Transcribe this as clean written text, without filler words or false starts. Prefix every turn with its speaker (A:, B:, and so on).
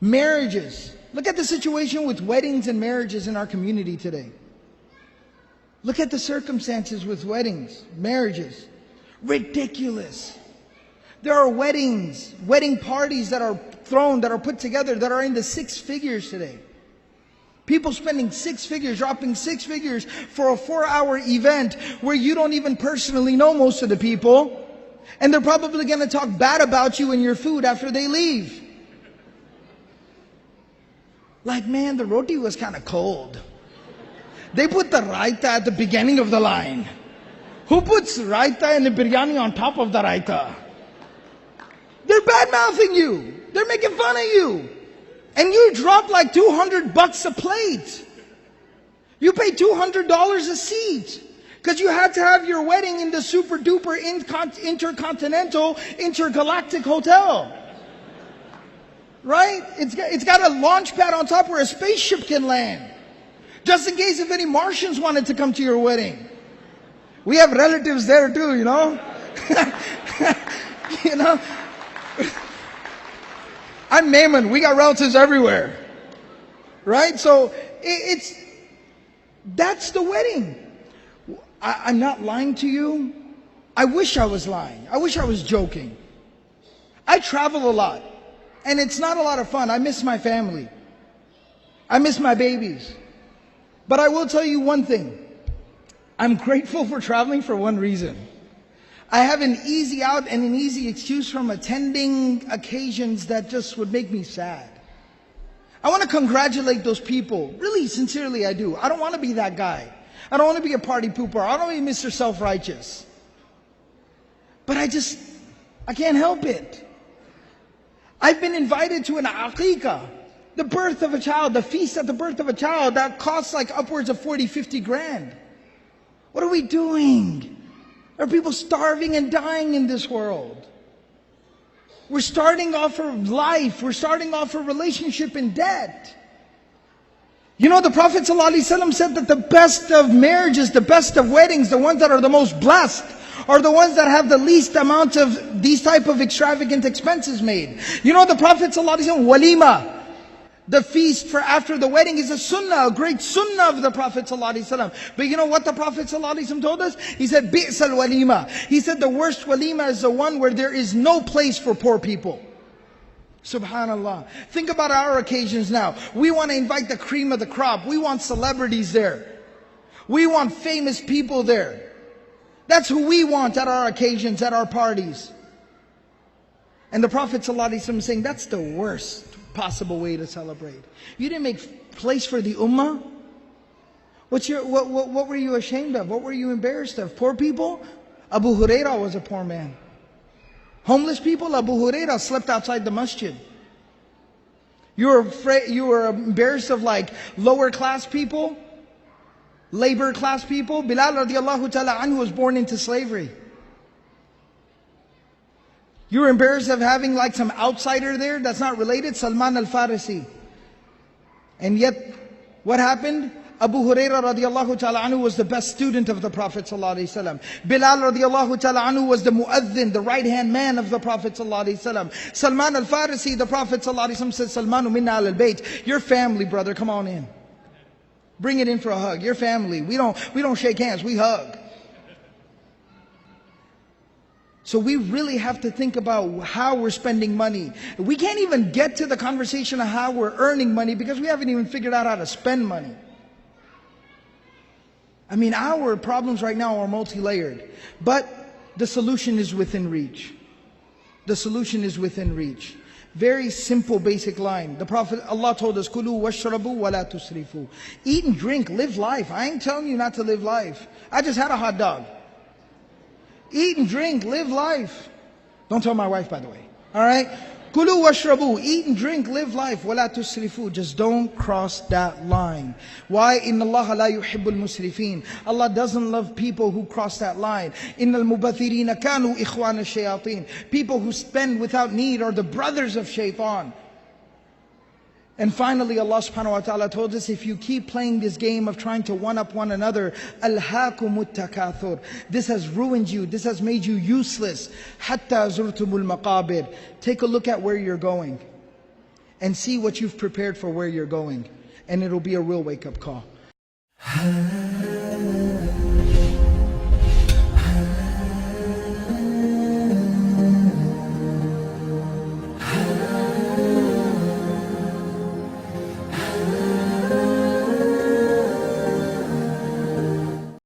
A: Marriages. Look at the situation with weddings and marriages in our community today. Look at the circumstances with weddings, marriages. Ridiculous. There are weddings, wedding parties that are thrown, that are put together, that are in the 6 figures today. People spending 6 figures, dropping 6 figures for a 4-hour event where you don't even personally know most of the people. And they're probably going to talk bad about you and your food after they leave. Like, man, the roti was kind of cold. They put the raita at the beginning of the line. Who puts raita and the biryani on top of the raita? They're bad-mouthing you. They're making fun of you. And you drop like $200 a plate. You pay $200 a seat. Because you had to have your wedding in the super-duper intercontinental, intergalactic hotel. Right? It's got a launch pad on top where a spaceship can land. Just in case if any Martians wanted to come to your wedding. We have relatives there too, you know. You know. I'm Naaman. We got relatives everywhere. Right? So that's the wedding. I'm not lying to you. I wish I was lying. I wish I was joking. I travel a lot. And it's not a lot of fun. I miss my family. I miss my babies. But I will tell you one thing. I'm grateful for traveling for one reason. I have an easy out and an easy excuse from attending occasions that just would make me sad. I want to congratulate those people. Really, sincerely, I do. I don't want to be that guy. I don't want to be a party pooper. I don't want to be Mr. Self-Righteous. But I can't help it. I've been invited to an aqiqah, the birth of a child, the feast at the birth of a child that costs like upwards of 40, 50 grand. What are we doing? There are people starving and dying in this world. We're starting off a life, we're starting off a relationship in debt. You know, the Prophet ﷺ said that the best of marriages, the best of weddings, the ones that are the most blessed, are the ones that have the least amount of these type of extravagant expenses made. You know, the Prophet ﷺ, Walimah, the feast for after the wedding, is a sunnah, a great sunnah of the Prophet ﷺ. But you know what the Prophet ﷺ told us? He said, bi'sal walimah. He said the worst walimah is the one where there is no place for poor people. Subhanallah. Think about our occasions now. We want to invite the cream of the crop. We want celebrities there. We want famous people there. That's who we want at our occasions, at our parties. And the Prophet ﷺ is saying that's the worst possible way to celebrate. You didn't make place for the ummah? What were you ashamed of? What were you embarrassed of? Poor people? Abu Hurairah was a poor man. Homeless people? Abu Hurairah slept outside the masjid. You were embarrassed of like lower class people? Labor class people? Bilal radiallahu ta'ala anhu was born into slavery. You were embarrassed of having like some outsider there that's not related? Salman al-Farisi. And yet, what happened? Abu Hurairah radiallahu ta'ala anhu was the best student of the Prophet sallallahu alaihi wasallam. Bilal radiallahu ta'ala anhu was the mu'adhin, the right-hand man of the Prophet sallallahu alaihi wasallam. Salman al-Farisi, the Prophet sallallahu alaihi wasallam said, Salmanu minna al-bayt. Your family, brother, come on in. Bring it in for a hug. Your family. We don't shake hands, we hug. So we really have to think about how we're spending money. We can't even get to the conversation of how we're earning money because we haven't even figured out how to spend money. I mean, our problems right now are multi-layered. But the solution is within reach. The solution is within reach. Very simple, basic line. The Prophet, Allah told us, Kulu washrabu wa la tusrifu. Eat and drink, live life. I ain't telling you not to live life. I just had a hot dog. Eat and drink, live life. Don't tell my wife, by the way. Alright? Kulu washrabu, eat and drink, live life. Wala tusrifu, just don't cross that line. Why? Inna Allah la yuhibbul musrifin. Allah doesn't love people who cross that line. Innal mubathirina kanu ikhwana shayateen. People who spend without need are the brothers of shaitan. And finally, Allah subhanahu wa ta'ala told us, if you keep playing this game of trying to one-up one another, alhaakumut takathur. This has ruined you. This has made you useless. Hatta zurtumul maqabir. Take a look at where you're going. and see what you've prepared for where you're going. And it'll be a real wake-up call.